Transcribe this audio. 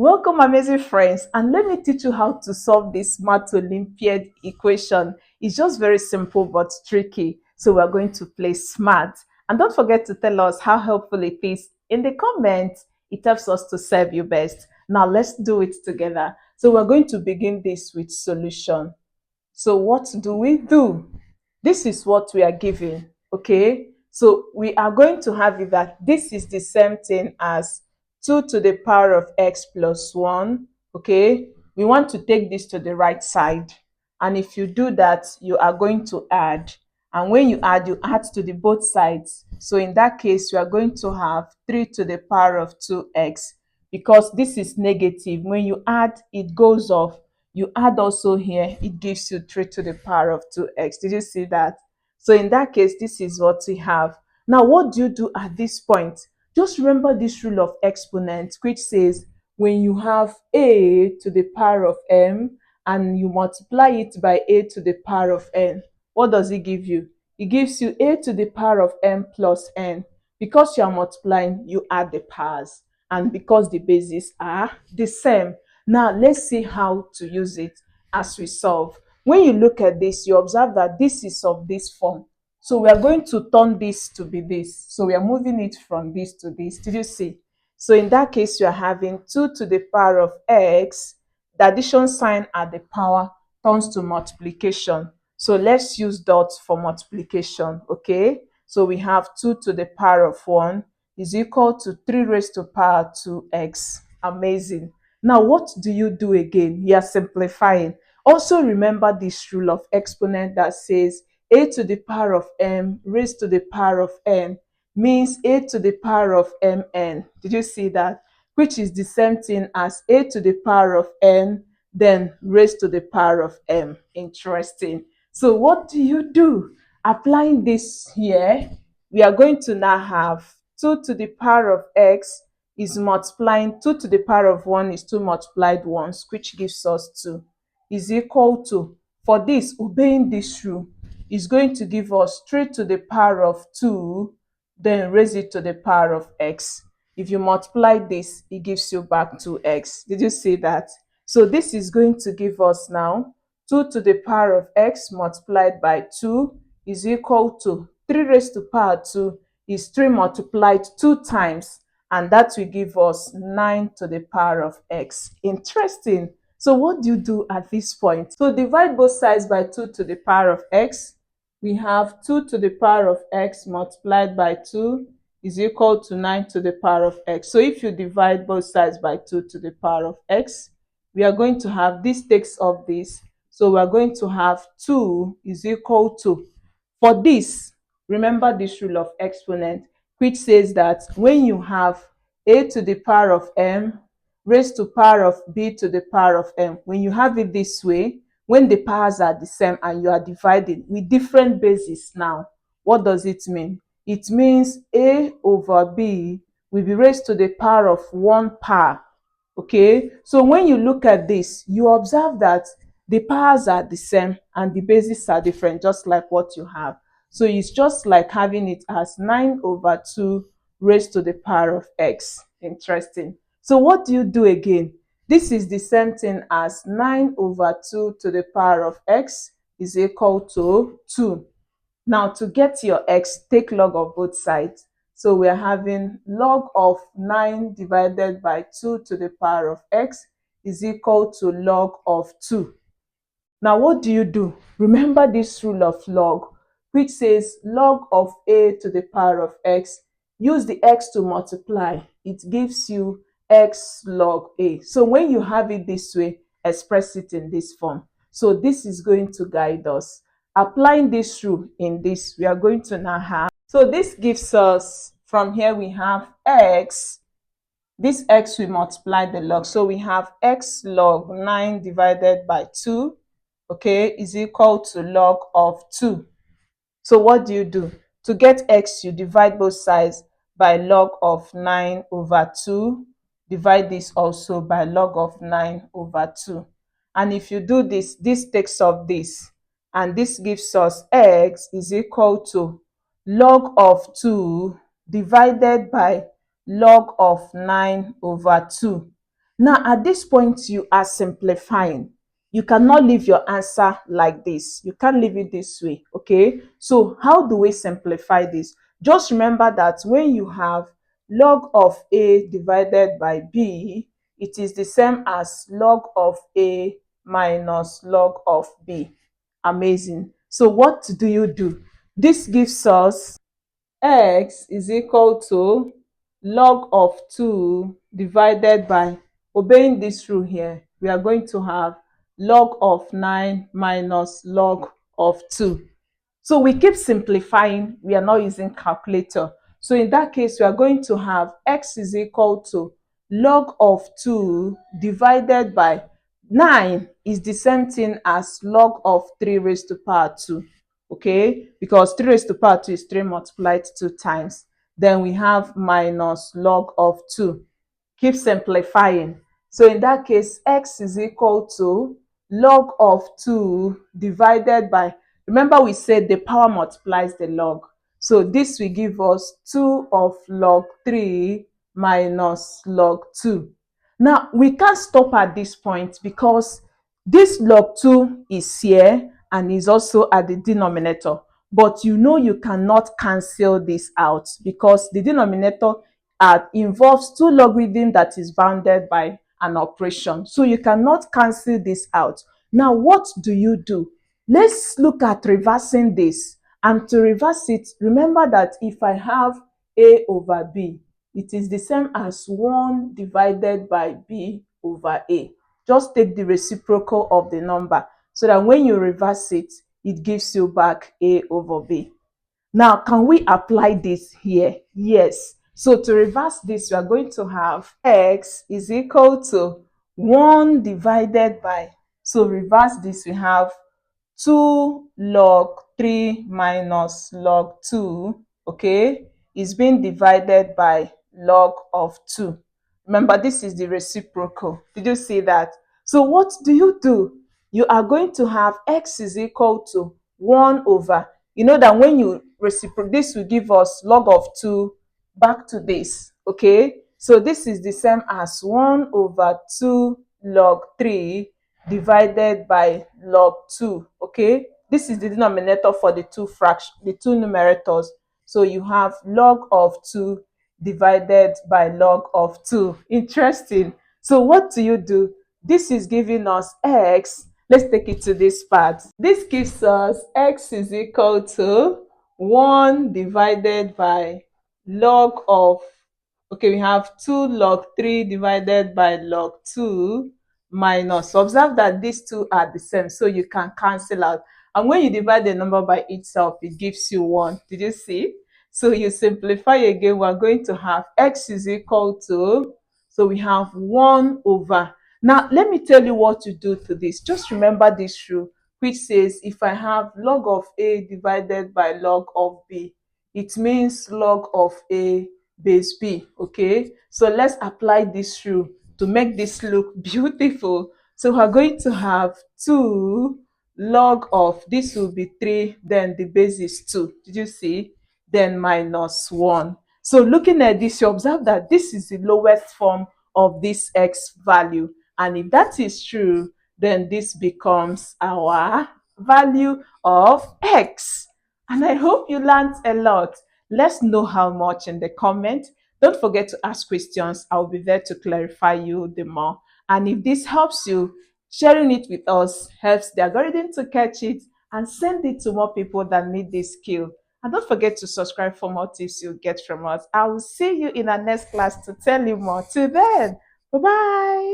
Welcome, amazing friends, and let me teach you how to solve this math Olympiad equation. It's just very simple but tricky, so we're going to play smart. And don't forget to tell us how helpful it is in the comments. It helps us to serve you best. Now let's do it together. So we're going to begin this with solution. So what do we do? This is what we are given, okay? So we are going to have it that this is the same thing as 2 to the power of x plus 1, okay? We want to take this to the right side. And if you do that, you are going to add. And when you add to the both sides. So in that case, we are going to have 3 to the power of 2x because this is negative. When you add, it goes off. You add also here, it gives you 3 to the power of 2x. Did you see that? So in that case, this is what we have. Now, what do you do at this point? Just remember this rule of exponent, which says when you have a to the power of m and you multiply it by a to the power of n, what does it give you? It gives you a to the power of m plus n. Because you are multiplying, you add the powers. And because the bases are the same. Now, let's see how to use it as we solve. When you look at this, you observe that this is of this form. So we are going to turn this to be this. So we are moving it from this to this. Did you see? So in that case, you are having 2 to the power of x. The addition sign at the power turns to multiplication. So let's use dots for multiplication, okay? So we have 2 to the power of 1 is equal to 3 raised to power 2x. Amazing. Now, what do you do again? You are simplifying. Also remember this rule of exponent that says a to the power of m raised to the power of n means a to the power of mn. Did you see that? Which is the same thing as a to the power of n then raised to the power of m. Interesting. So what do you do? Applying this here, we are going to now have 2 to the power of x is multiplying 2 to the power of 1 is 2 multiplied once, which gives us 2, is equal to, for this, obeying this rule, is going to give us 3 to the power of 2, then raise it to the power of x. If you multiply this, it gives you back 2x. Did you see that? So this is going to give us now 2 to the power of x multiplied by 2 is equal to 3 raised to power 2 is 3 multiplied 2 times, and that will give us 9 to the power of x. Interesting. So what do you do at this point? So divide both sides by 2 to the power of x. We have 2 to the power of x multiplied by 2 is equal to 9 to the power of x. So if you divide both sides by 2 to the power of x, we are going to have this takes off this. So we are going to have 2 is equal to, for this, remember this rule of exponent, which says that when you have a to the power of m raised to power of b to the power of m, when you have it this way, when the powers are the same and you are dividing with different bases now, what does it mean? It means a over b will be raised to the power of 1 power. Okay, so when you look at this, you observe that the powers are the same and the bases are different, just like what you have. So it's just like having it as 9 over 2 raised to the power of x. Interesting. So what do you do again? This is the same thing as 9 over 2 to the power of x is equal to 2. Now, to get your x, take log of both sides. So we are having log of 9 divided by 2 to the power of x is equal to log of 2. Now, what do you do? Remember this rule of log, which says log of a to the power of x. Use the x to multiply. It gives you x log a. So when you have it this way, express it in this form. So this is going to guide us. Applying this rule in this, we are going to now have, so this gives us, from here we have x, this x we multiply the log, so we have x log 9 divided by 2, okay, is equal to log of 2. So what do you do? To get x, you divide both sides by log of 9 over 2. Divide this also by log of 9 over 2. And if you do this, this takes off this. And this gives us x is equal to log of 2 divided by log of 9 over 2. Now, at this point, you are simplifying. You cannot leave your answer like this. You can't leave it this way, okay? So, how do we simplify this? Just remember that when you have log of A divided by B, it is the same as log of A minus log of B. Amazing. So, what do you do? This gives us x is equal to log of 2 divided by, obeying this rule here, we are going to have log of 9 minus log of 2. So we keep simplifying, we are not using calculator. So in that case, we are going to have x is equal to log of 2 divided by 9 is the same thing as log of 3 raised to power 2. Okay, because 3 raised to power 2 is 3 multiplied 2 times. Then we have minus log of 2. Keep simplifying. So in that case, x is equal to log of 2 divided by, remember we said the power multiplies the log. So this will give us 2 of log 3 minus log 2. Now, we can't stop at this point because this log 2 is here and is also at the denominator. But you know you cannot cancel this out because the denominator involves two logarithms that is bounded by an operation. So you cannot cancel this out. Now, what do you do? Let's look at reversing this. And to reverse it, remember that if I have A over B, it is the same as 1 divided by B over A. Just take the reciprocal of the number so that when you reverse it, it gives you back A over B. Now, can we apply this here? Yes. So to reverse this, we are going to have x is equal to 1 divided by, so reverse this, we have 2 log 3 minus log 2, okay, is being divided by log of 2. Remember, this is the reciprocal. Did you see that? So what do? You are going to have x is equal to 1 over, you know that when you reciprocate, this will give us log of 2 back to this, okay? So this is the same as 1 over 2 log 3 divided by log 2, okay? This is the denominator for the the two numerators. So you have log of 2 divided by log of 2. Interesting. So what do? This is giving us x. Let's take it to this part. This gives us x is equal to 1 divided by log of, okay, we have 2 log 3 divided by log 2 minus. Observe that these two are the same, so you can cancel out. And when you divide the number by itself, it gives you 1. Did you see? So you simplify again, we're going to have x is equal to, so we have 1 over. Now, let me tell you what to do to this. Just remember this rule, which says if I have log of A divided by log of B, it means log of A base B, okay? So let's apply this rule to make this look beautiful. So we're going to have 2 log of, this will be 3, then the base is 2. Did you see? Then minus 1. So looking at this, you observe that this is the lowest form of this x value. And if that is true, then this becomes our value of x. And I hope you learned a lot. Let's know how much in the comment. Don't forget to ask questions. I'll be there to clarify you the more. And if this helps you, sharing it with us helps the algorithm to catch it and send it to more people that need this skill. And don't forget to subscribe for more tips you'll get from us. I will see you in our next class to tell you more. Till then, bye-bye.